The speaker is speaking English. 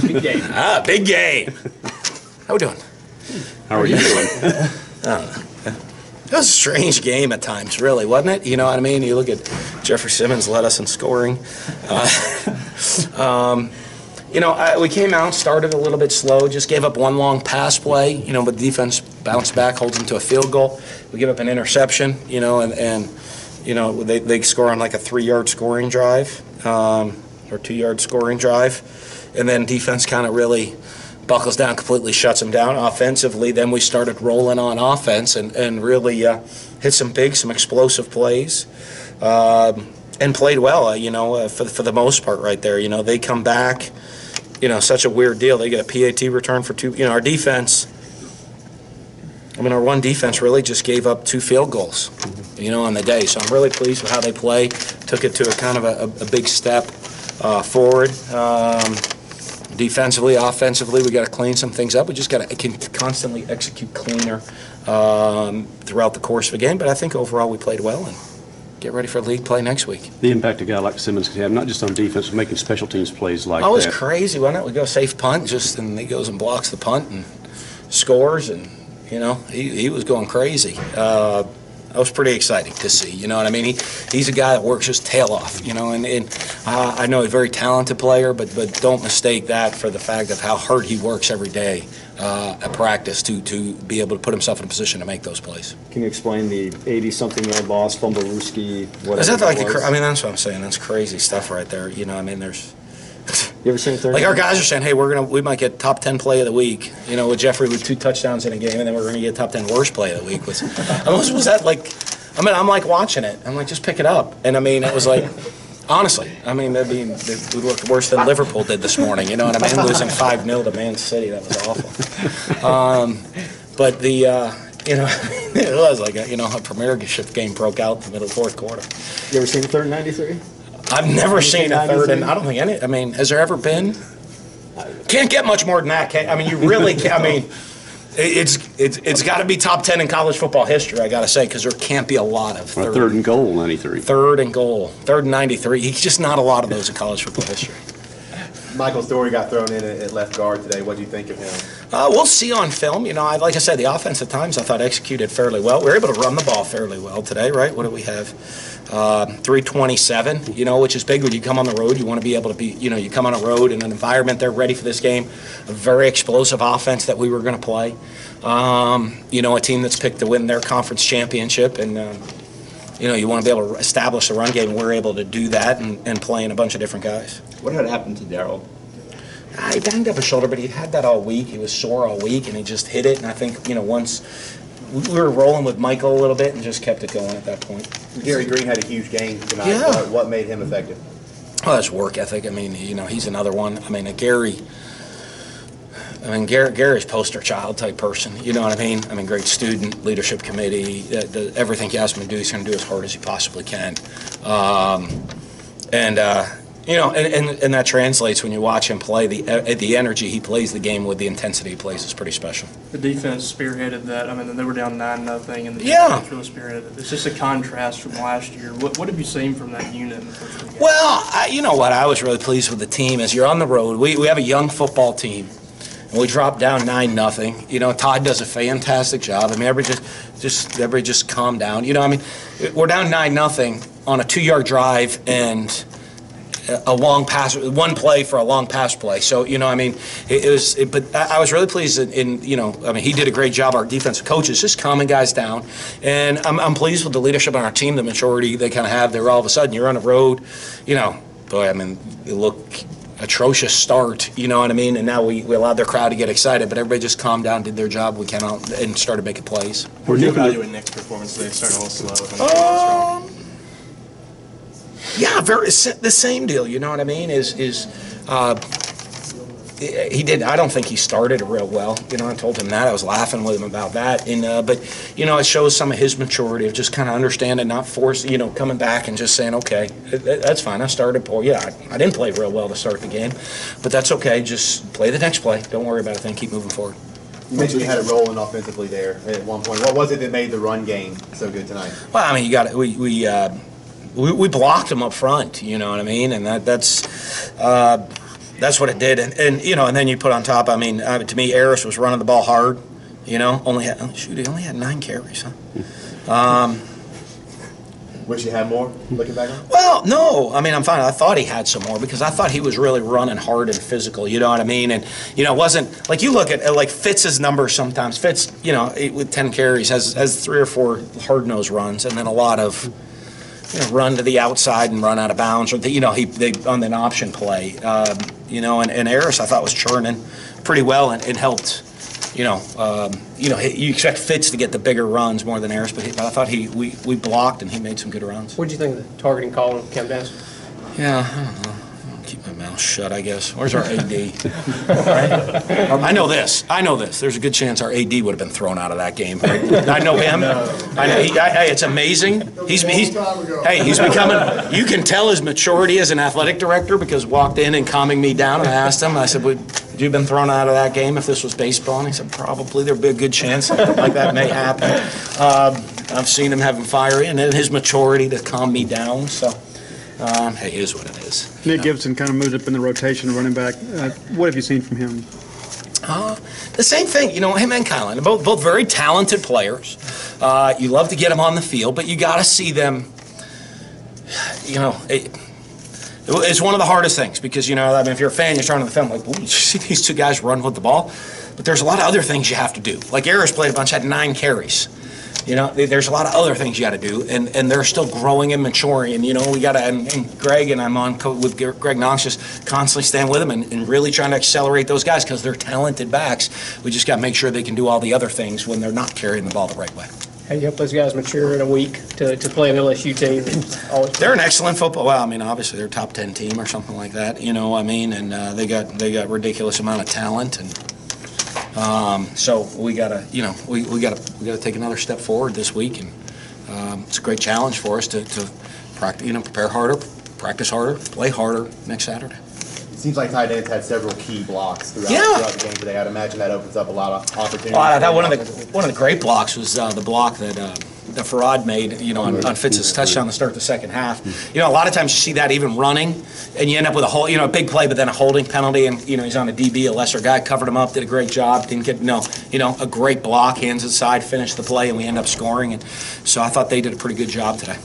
Big game. Big game. How we doing? How are you doing? I don't know. It was a strange game at times, really, wasn't it? You know what I mean? You look at Jeffrey Simmons led us in scoring. You know, we came out, started a little bit slow, just gave up one long pass play, you know, but defense bounced back, holds them to a field goal. We give up an interception, you know, and you know, they score on like a 3-yard scoring drive or 2-yard scoring drive. And then defense kind of really buckles down, completely shuts them down offensively. Then we started rolling on offense and really hit some explosive plays and played well, you know, for the most part right there. You know, they come back, you know, such a weird deal. They get a PAT return for 2. You know, our defense, I mean, our one defense really just gave up 2 field goals, you know, on the day. So I'm really pleased with how they play. Took it to a kind of a big step forward. Defensively, offensively, we got to clean some things up. We just got to constantly execute cleaner throughout the course of the game. But I think overall we played well and get ready for league play next week. The impact a guy like Simmons can have, not just on defense, but making special teams plays like that. Oh, it was crazy, wasn't it? We go safe punt, and he goes and blocks the punt and scores, and you know he was going crazy. That was pretty exciting to see. You know what I mean? He's a guy that works his tail off. You know, and I know he's a very talented player, but don't mistake that for the fact of how hard he works every day at practice to be able to put himself in a position to make those plays. Can you explain the 80-something-yard loss, Fumblerooski, whatever? Is that like I mean, that's what I'm saying. That's crazy stuff right there. You know, I mean, there's. You ever seen it? Like our guys are saying, hey, we might get top 10 play of the week. You know, with Jeffrey with 2 touchdowns in a game, and then we're going to get top 10 worst play of the week. Was that like? I mean, I'm like watching it. I'm like, just pick it up. And I mean, it was like, honestly, I mean, they looked worse than Liverpool did this morning. You know what I mean? Losing 5-0 to Man City, that was awful. But the, you know, it was like a premiership game broke out in the middle of the fourth quarter. You ever seen a 3rd and 93? I've never seen a 3rd, and I don't think any. I mean, has there ever been? Can't get much more than that. I mean, you really can't. I mean, it's got to be top 10 in college football history. I got to say, because there can't be a lot of 3rd and goal 93. 3rd and goal, 3rd and 93. He's just not a lot of those in college football history. Michael Story got thrown in at left guard today. What do you think of him? We'll see on film. You know, like I said, the offense at times I thought executed fairly well. We were able to run the ball fairly well today, right? What do we have? 327, you know, which is big when you come on the road. You want to be able to be, you know, you come on a road in an environment, they're ready for this game. A very explosive offense that we were going to play. You know, a team that's picked to win their conference championship, and you know, you want to be able to establish a run game. We're able to do that and play in a bunch of different guys. What had happened to Darryl? He banged up his shoulder, but he had that all week. He was sore all week, and he just hit it. And I think, you know, once we were rolling with Michael a little bit and just kept it going at that point. Gary Green had a huge game tonight. Yeah. What made him effective? Well, that's work ethic. I mean, you know, he's another one. I mean, Gary's poster child type person. You know what I mean? I mean, great student, leadership committee. Everything you ask him to do, he's going to do as hard as he possibly can. You know, and that translates when you watch him play. The energy he plays the game with, the intensity he plays is pretty special. The defense spearheaded that. I mean, they were down 9-0, and the defense really spearheaded it. It's just a contrast from last year. What have you seen from that unit in the first game? Well, you know what? I was really pleased with the team. As you're on the road, we have a young football team, and we dropped down 9-0. You know, Todd does a fantastic job. I mean, everybody just calm down. You know, I mean, we're down 9-0 on a 2-yard drive and a long pass, one play for a long pass play. So, you know, I mean, but I was really pleased in, you know, I mean, he did a great job, our defensive coaches, just calming guys down. And I'm pleased with the leadership on our team, the maturity they kind of have there. All of a sudden, you're on the road, you know, boy, I mean, you look atrocious start, you know what I mean? And now we allowed their crowd to get excited, but everybody just calmed down, did their job, we came out and started making plays. Where do you evaluate Nick's performance today? It started a little slow. Yeah, the same deal. You know what I mean? He did. I don't think he started real well. You know, I told him that. I was laughing with him about that. And but you know, it shows some of his maturity of just kind of understanding, not forcing. You know, coming back and just saying, okay, that's fine. I started poor. Yeah, I didn't play real well to start the game, but that's okay. Just play the next play. Don't worry about a thing. Keep moving forward. You mentioned you had it rolling offensively there at one point. What was it that made the run game so good tonight? Well, I mean, you got it. We blocked him up front, you know what I mean? And that's That's what it did, and you know, and then you put on top. I mean, to me, Harris was running the ball hard. You know, he only had 9 carries, huh? Wish you had more, looking back on it? Well, no. I mean, I'm fine. I thought he had some more because I thought he was really running hard and physical. You know what I mean? And, you know, it wasn't like you look at like Fitz's numbers sometimes. Fitz, you know, with 10 carries has 3 or 4 hard-nosed runs and then a lot of, you know, run to the outside and run out of bounds. Or, you know, they on an option play. You know, and Harris I thought was churning pretty well and it helped. You know, you expect Fitz to get the bigger runs more than Harris, but I thought we blocked and he made some good runs. What did you think of the targeting call on Cam Dansby? Yeah, I don't know. I'll keep my mouth shut, I guess. Where's our AD? Right? I know this. There's a good chance our AD would have been thrown out of that game. I know him. I know. Hey, it's amazing. He's becoming. You can tell his maturity as an athletic director because walked in and calming me down and I asked him. I said, "Would you have been thrown out of that game if this was baseball?" And he said, "Probably. There'd be a good chance something like that may happen." I've seen him having fire and his maturity to calm me down. So. Hey, it is what it is. Nick Gibson kind of moved up in the rotation, running back. What have you seen from him? The same thing, you know, him and Kylan, both very talented players. You love to get them on the field, but you got to see them, you know, it's one of the hardest things because, you know, I mean, if you're a fan, you're turning to the film like, ooh, you see these 2 guys run with the ball? But there's a lot of other things you have to do. Like Harris played a bunch, had 9 carries. You know, there's a lot of other things you got to do, and they're still growing and maturing. And you know, we got to. And Greg and I'm on with Greg Knox, just constantly stand with them and really trying to accelerate those guys because they're talented backs. We just got to make sure they can do all the other things when they're not carrying the ball the right way. How do you help those guys mature in a week to play an LSU team? They're an excellent football. Well, I mean, obviously they're a top 10 team or something like that. You know, I mean, and they got ridiculous amount of talent and. So we gotta, you know, we gotta take another step forward this week, and it's a great challenge for us to practice, you know, prepare harder, practice harder, play harder next Saturday. It seems like tight ends had several key blocks throughout the game today. I'd imagine that opens up a lot of opportunities. Well, I thought one of the great blocks was the block that Farad made, you know, on Fitz's touchdown to start the second half. You know, a lot of times you see that even running, and you end up with a big play, but then a holding penalty, and you know he's on a DB, a lesser guy, covered him up, did a great job, didn't get a great block, hands inside, finished the play, and we end up scoring. And so I thought they did a pretty good job today.